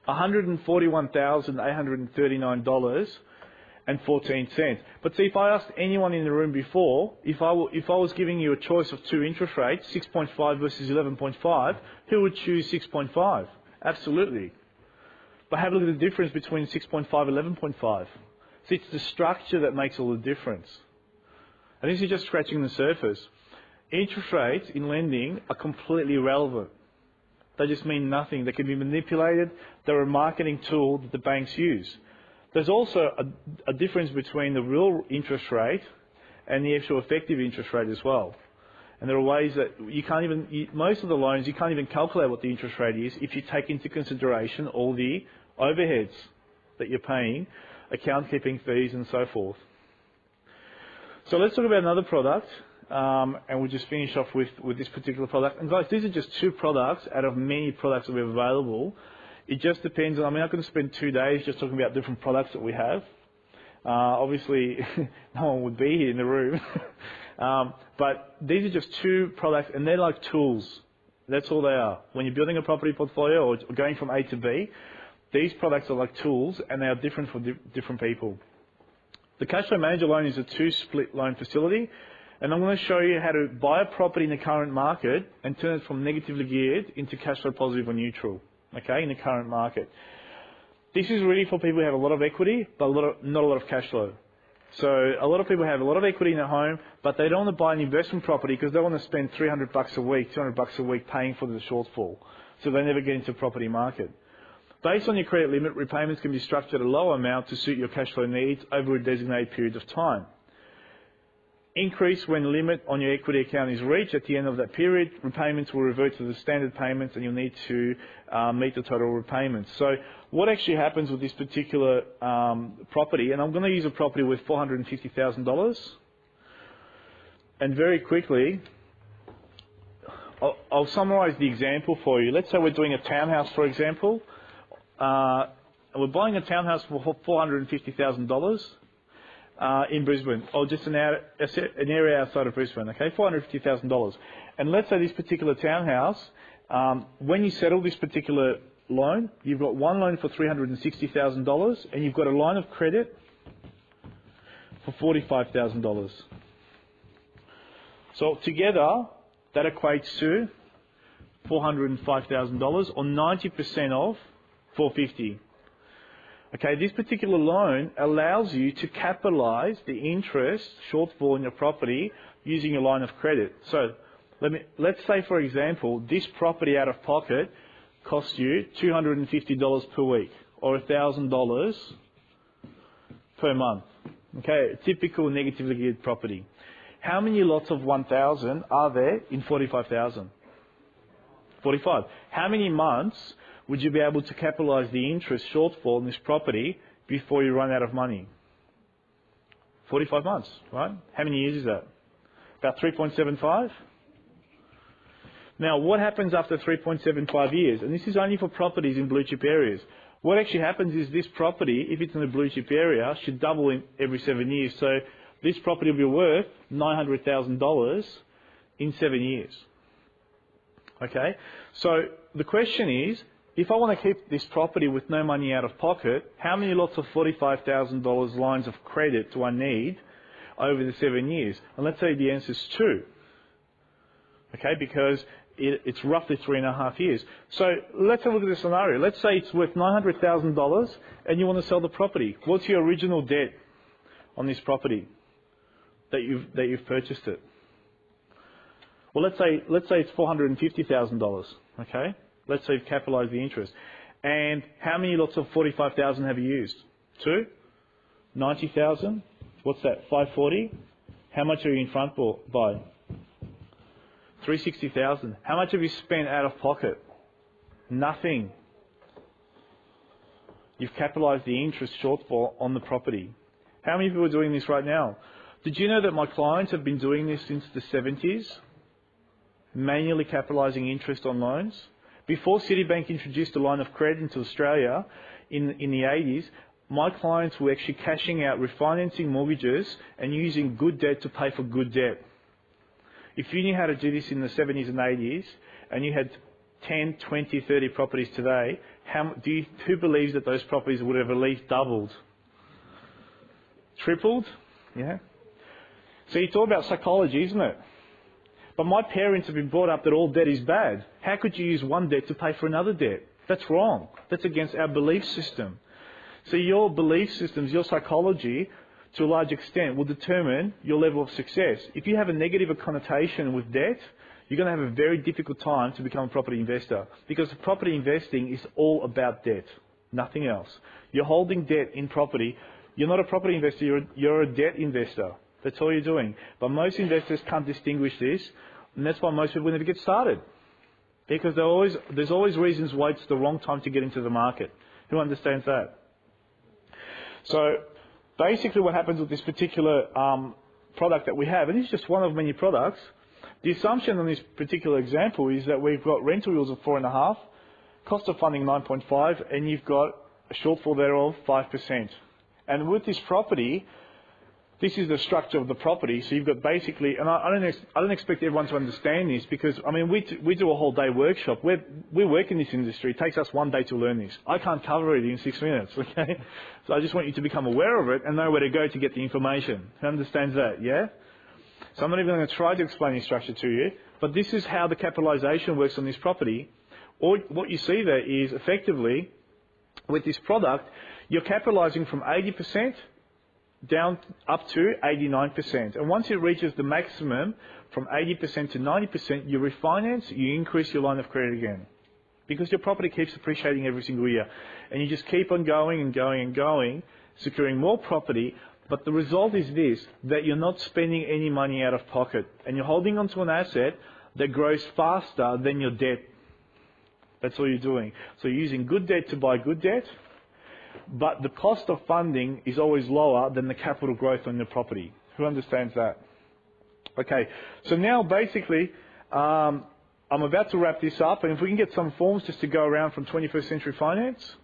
$141,839.14. But see, if I asked anyone in the room before, if I was giving you a choice of two interest rates, 6.5 versus 11.5, who would choose 6.5? Absolutely. But have a look at the difference between 6.5 and 11.5. See, it's the structure that makes all the difference. And this is just scratching the surface. Interest rates in lending are completely irrelevant. They just mean nothing. They can be manipulated. They're a marketing tool that the banks use. There's also a difference between the real interest rate and the actual effective interest rate as well. And there are ways that you can't even, most of the loans, you can't even calculate what the interest rate is if you take into consideration all the overheads that you're paying, account keeping fees and so forth. So let's talk about another product, and we'll just finish off with this particular product. And guys, these are just two products out of many products that we have available. It just depends on, I'm not going to spend 2 days just talking about different products that we have. Obviously, no one would be here in the room. But these are just two products, and they're like tools. That's all they are. When you're building a property portfolio or going from A to B, these products are like tools, and they are different for different people. The Cash Flow Manager loan is a two-split loan facility, and I'm going to show you how to buy a property in the current market and turn it from negatively geared into cash flow positive or neutral, okay, in the current market. This is really for people who have a lot of equity, but not a lot of cash flow. So a lot of people have a lot of equity in their home, but they don't want to buy an investment property because they want to spend $300 a week, $200 a week paying for the shortfall. So they never get into the property market. Based on your credit limit, repayments can be structured at a lower amount to suit your cash flow needs over a designated period of time. Increase when limit on your equity account is reached. At the end of that period, repayments will revert to the standard payments and you'll need to meet the total repayments. So what actually happens with this particular property, and I'm going to use a property with $450,000, and very quickly, I'll summarise the example for you. Let's say we're doing a townhouse, for example. We're buying a townhouse for $450,000 in Brisbane, or just an area outside of Brisbane, okay, $450,000. And let's say this particular townhouse, when you settle this particular loan, you've got one loan for $360,000 and you've got a line of credit for $45,000. So together, that equates to $405,000 or 90% of $450,000. Okay, this particular loan allows you to capitalise the interest shortfall in your property using a line of credit. So let's say, for example, this property out of pocket costs you $250 per week or $1,000 per month. Okay, a typical negatively geared property. How many lots of 1,000 are there in 45,000? 45. How many months would you be able to capitalise the interest shortfall in this property before you run out of money? 45 months, right? How many years is that? About 3.75? Now, what happens after 3.75 years? And this is only for properties in blue chip areas. What actually happens is this property, if it's in a blue chip area, should double in every 7 years. So this property will be worth $900,000 in 7 years. Okay? So the question is, if I want to keep this property with no money out of pocket, how many lots of $45,000 lines of credit do I need over the 7 years? And let's say the answer is 2. Okay, because it's roughly 3.5 years. So let's have a look at the scenario. Let's say it's worth $900,000 and you want to sell the property. What's your original debt on this property that you've purchased it? Well, let's say it's $450,000. Okay. Let's say you've capitalised the interest. And how many lots of 45,000 have you used? 2? 90,000? What's that? 540? How much are you in front by? 360,000. How much have you spent out of pocket? Nothing. You've capitalised the interest shortfall on the property. How many people are doing this right now? Did you know that my clients have been doing this since the 70s? Manually capitalising interest on loans? Before Citibank introduced a line of credit into Australia in the 80s, my clients were actually cashing out, refinancing mortgages and using good debt to pay for good debt. If you knew how to do this in the 70s and 80s and you had 10, 20, 30 properties today, who believes that those properties would have at least doubled? Tripled? Yeah. So you talk about psychology, isn't it? But my parents have been brought up that all debt is bad. How could you use one debt to pay for another debt? That's wrong. That's against our belief system. So your belief systems, your psychology, to a large extent, will determine your level of success. If you have a negative connotation with debt, you're going to have a very difficult time to become a property investor, because property investing is all about debt, nothing else. You're holding debt in property. You're not a property investor, you're a debt investor. That's all you're doing. But most investors can't distinguish this, and that's why most people never get started. Because there's always reasons why it's the wrong time to get into the market. Who understands that? So basically what happens with this particular product that we have, and it's just one of many products, the assumption on this particular example is that we've got rental yields of 4.5%, cost of funding 9.5%, and you've got a shortfall there of 5%. And with this property, this is the structure of the property. So you've got basically, and I don't expect everyone to understand this, because I mean we do a whole day workshop. We work in this industry. It takes us one day to learn this. I can't cover it in 6 minutes. Okay, so I just want you to become aware of it and know where to go to get the information. Who understands that? Yeah. So I'm not even going to try to explain the structure to you, but this is how the capitalisation works on this property. Or what you see there is effectively, with this product, you're capitalising from 80% down up to 89%. And once it reaches the maximum from 80% to 90%, you refinance, you increase your line of credit again. Because your property keeps appreciating every single year. And you just keep on going and going and going, securing more property. But the result is this, that you're not spending any money out of pocket. And you're holding onto an asset that grows faster than your debt. That's all you're doing. So you're using good debt to buy good debt. But the cost of funding is always lower than the capital growth on your property. Who understands that? Okay, so now basically, I'm about to wrap this up, and if we can get some forms just to go around from 21st Century Finance.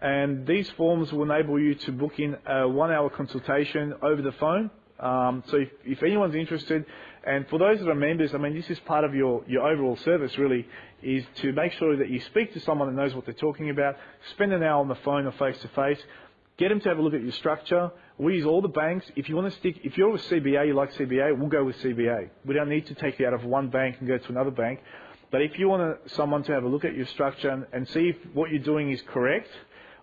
And these forms will enable you to book in a 1-hour consultation over the phone. So if anyone's interested, and for those that are members, I mean, this is part of your overall service really, is to make sure that you speak to someone that knows what they're talking about, spend an hour on the phone or face-to-face, get them to have a look at your structure. We use all the banks. If you're with CBA, you like CBA, we'll go with CBA. We don't need to take you out of one bank and go to another bank. But if you want someone to have a look at your structure and see if what you're doing is correct,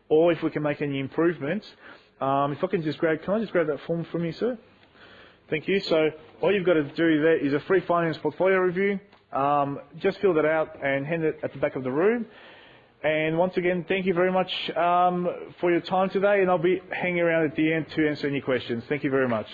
or if we can make any improvements, if I can can I just grab that form from you, sir? Thank you. So all you've got to do there is a free finance portfolio review. Just fill that out and hand it at the back of the room. And once again, thank you very much for your time today, and I'll be hanging around at the end to answer any questions. Thank you very much.